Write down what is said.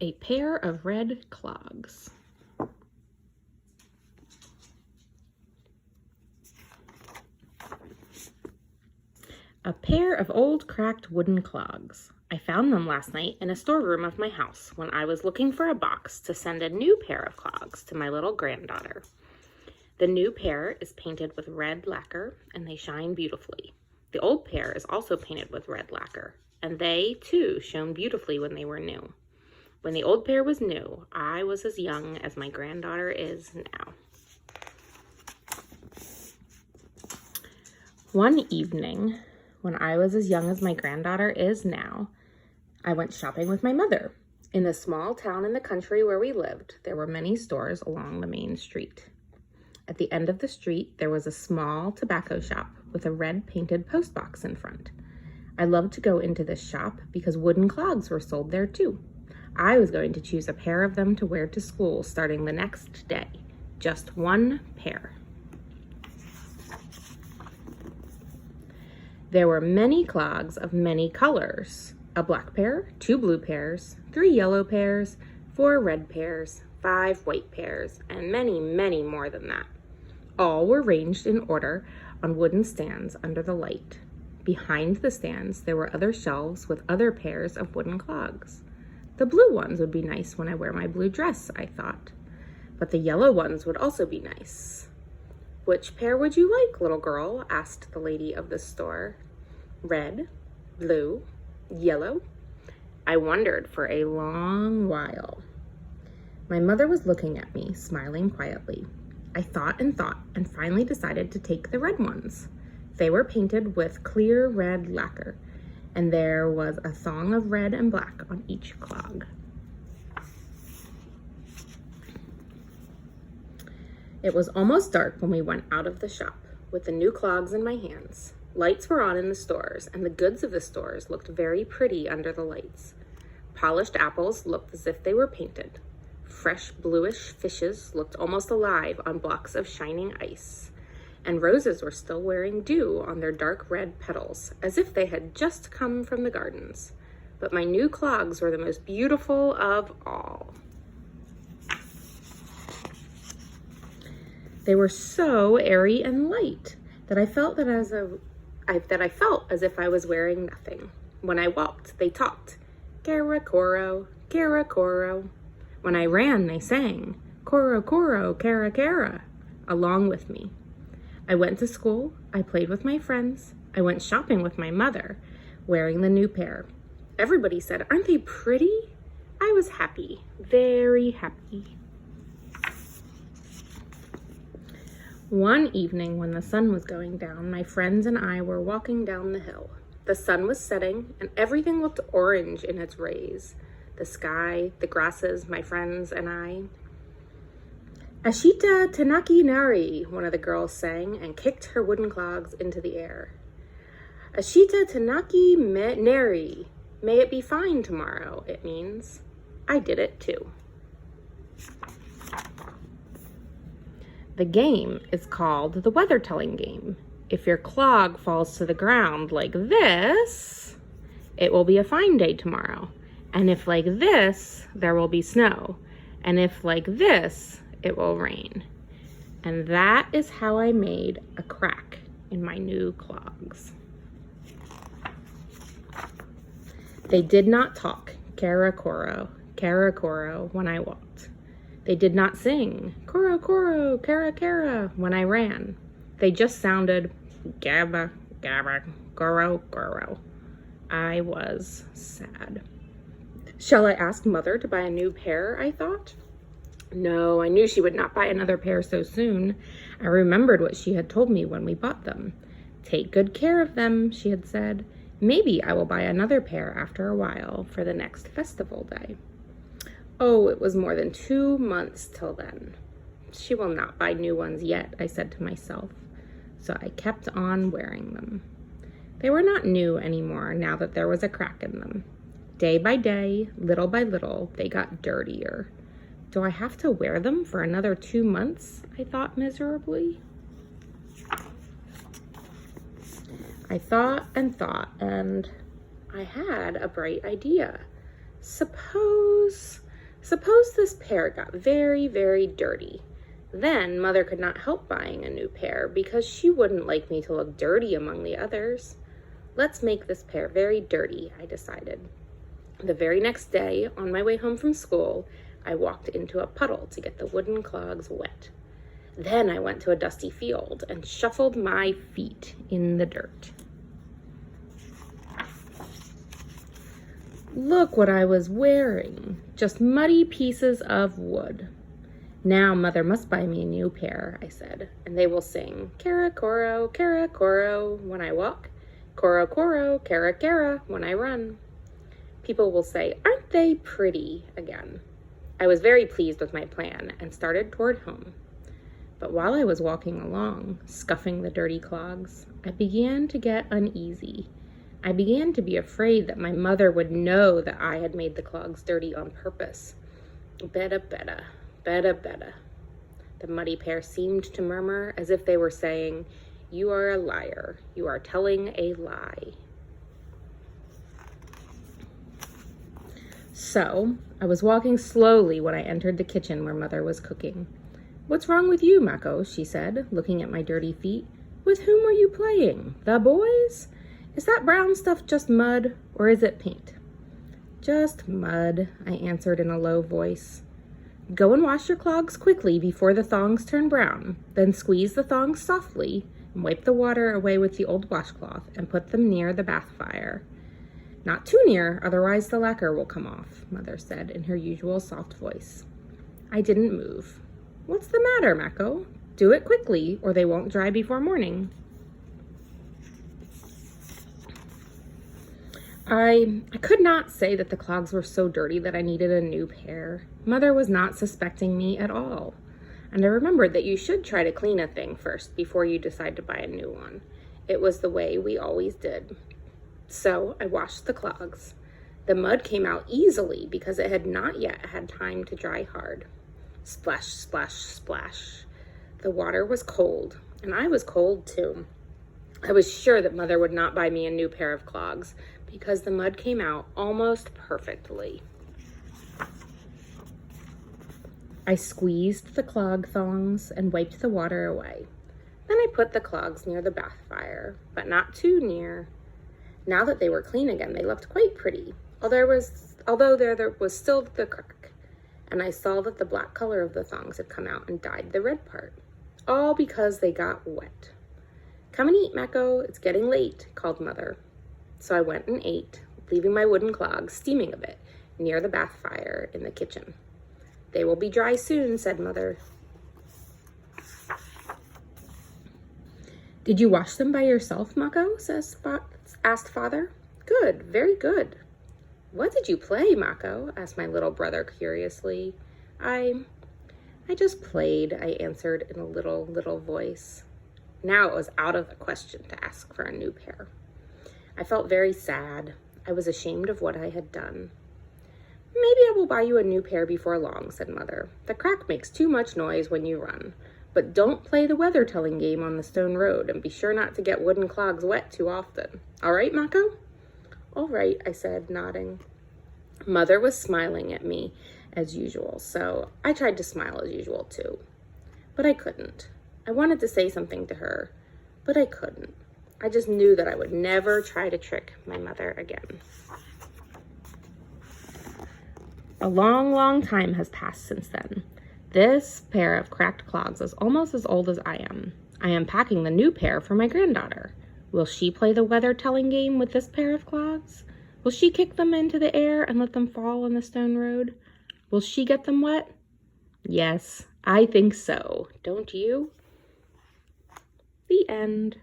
A Pair of Red Clogs. A pair of old cracked wooden clogs. I found them last night in a storeroom of my house when I was looking for a box to send a new pair of clogs to my little granddaughter. The new pair is painted with red lacquer and they shine beautifully. The old pair is also painted with red lacquer and they too shone beautifully when they were new. When the old pair was new, I was as young as my granddaughter is now. One evening, when I was as young as my granddaughter is now, I went shopping with my mother. In the small town in the country where we lived, there were many stores along the main street. At the end of the street, there was a small tobacco shop with a red painted post box in front. I loved to go into this shop because wooden clogs were sold there too. I was going to choose a pair of them to wear to school starting the next day. Just one pair. There were many clogs of many colors. A black pair, 2 blue pairs, 3 yellow pairs, 4 red pairs, 5 white pairs, and many, many more than that. All were ranged in order on wooden stands under the light. Behind the stands, there were other shelves with other pairs of wooden clogs. The blue ones would be nice when I wear my blue dress, I thought. But the yellow ones would also be nice. Which pair would you like, little girl? Asked the lady of the store. Red, blue, yellow? I wondered for a long while. My mother was looking at me, smiling quietly. I thought and finally decided to take the red ones. They were painted with clear red lacquer, and there was a thong of red and black on each clog. It was almost dark when we went out of the shop, with the new clogs in my hands. Lights were on in the stores, and the goods of the stores looked very pretty under the lights. Polished apples looked as if they were painted. Fresh bluish fishes looked almost alive on blocks of shining ice. And roses were still wearing dew on their dark red petals, as if they had just come from the gardens. But my new clogs were the most beautiful of all. They were so airy and light that I felt as if I was wearing nothing. When I walked, they talked, "Kara Koro, Kara Koro." When I ran, they sang, "Koro Koro, Kara Kara," along with me. I went to school, I played with my friends, I went shopping with my mother, wearing the new pair. Everybody said, "Aren't they pretty?" I was happy, very happy. One evening when the sun was going down, my friends and I were walking down the hill. The sun was setting and everything looked orange in its rays. The sky, the grasses, my friends and I. "Ashita Tanaki Nari," one of the girls sang and kicked her wooden clogs into the air. "Ashita Tanaki Nari, may it be fine tomorrow," it means. I did it too. The game is called the weather telling game. If your clog falls to the ground like this, it will be a fine day tomorrow. And if like this, there will be snow. And if like this, it will rain. And that is how I made a crack in my new clogs. They did not talk, Kara Koro, when I walked. They did not sing, Koro Koro, Kara Kara, when I ran. They just sounded Gabba, Gabba, Goro, Goro. I was sad. Shall I ask Mother to buy a new pair, I thought? No, I knew she would not buy another pair so soon. I remembered what she had told me when we bought them. Take good care of them, she had said. Maybe I will buy another pair after a while for the next festival day. Oh, it was more than 2 months till then. She will not buy new ones yet, I said to myself. So I kept on wearing them. They were not new anymore now that there was a crack in them. Day by day, little by little, they got dirtier. Do I have to wear them for another 2 months? I thought miserably. I thought, and I had a bright idea. Suppose Suppose this pair got very, very dirty. Then Mother could not help buying a new pair because she wouldn't like me to look dirty among the others. Let's make this pair very dirty, I decided. The very next day, on my way home from school, I walked into a puddle to get the wooden clogs wet. Then I went to a dusty field and shuffled my feet in the dirt. Look what I was wearing, just muddy pieces of wood. Now Mother must buy me a new pair, I said, and they will sing, Cara coro, when I walk, coro, cara, when I run. People will say, aren't they pretty, again. I was very pleased with my plan and started toward home. But while I was walking along, scuffing the dirty clogs, I began to get uneasy. I began to be afraid that my mother would know that I had made the clogs dirty on purpose. Betta, betta, betta, betta. The muddy pair seemed to murmur as if they were saying, you are a liar. You are telling a lie. So, I was walking slowly when I entered the kitchen where Mother was cooking. What's wrong with you, Mako? She said, looking at my dirty feet. With whom were you playing? The boys? Is that brown stuff just mud, or is it paint? Just mud, I answered in a low voice. Go and wash your clogs quickly before the thongs turn brown. Then squeeze the thongs softly and wipe the water away with the old washcloth and put them near the bath fire. Not too near, otherwise the lacquer will come off, Mother said in her usual soft voice. I didn't move. What's the matter, Mako? Do it quickly, or they won't dry before morning. I could not say that the clogs were so dirty that I needed a new pair. Mother was not suspecting me at all. And I remembered that you should try to clean a thing first before you decide to buy a new one. It was the way we always did. So I washed the clogs. The mud came out easily because it had not yet had time to dry hard. Splash, splash, splash. The water was cold, and I was cold too. I was sure that Mother would not buy me a new pair of clogs because the mud came out almost perfectly. I squeezed the clog thongs and wiped the water away. Then I put the clogs near the bath fire, but not too near. Now that they were clean again, they looked quite pretty, although there was still the crack, and I saw that the black color of the thongs had come out and dyed the red part, all because they got wet. Come and eat, Mako, it's getting late, called Mother. So I went and ate, leaving my wooden clogs steaming a bit near the bath fire in the kitchen. They will be dry soon, said Mother. Did you wash them by yourself, Mako? Asked Father. Good, very good. What did you play, Mako? Asked my little brother curiously. I just played, I answered in a little voice. Now it was out of the question to ask for a new pair. I felt very sad. I was ashamed of what I had done. Maybe I will buy you a new pair before long, said Mother. The crack makes too much noise when you run. But don't play the weather-telling game on the stone road, and be sure not to get wooden clogs wet too often. All right, Mako? All right, I said, nodding. Mother was smiling at me as usual, so I tried to smile as usual too. But I couldn't. I wanted to say something to her, but I couldn't. I just knew that I would never try to trick my mother again. A long, long time has passed since then. This pair of cracked clogs is almost as old as I am. I am packing the new pair for my granddaughter. Will she play the weather-telling game with this pair of clogs? Will she kick them into the air and let them fall on the stone road? Will she get them wet? Yes, I think so. Don't you? The end.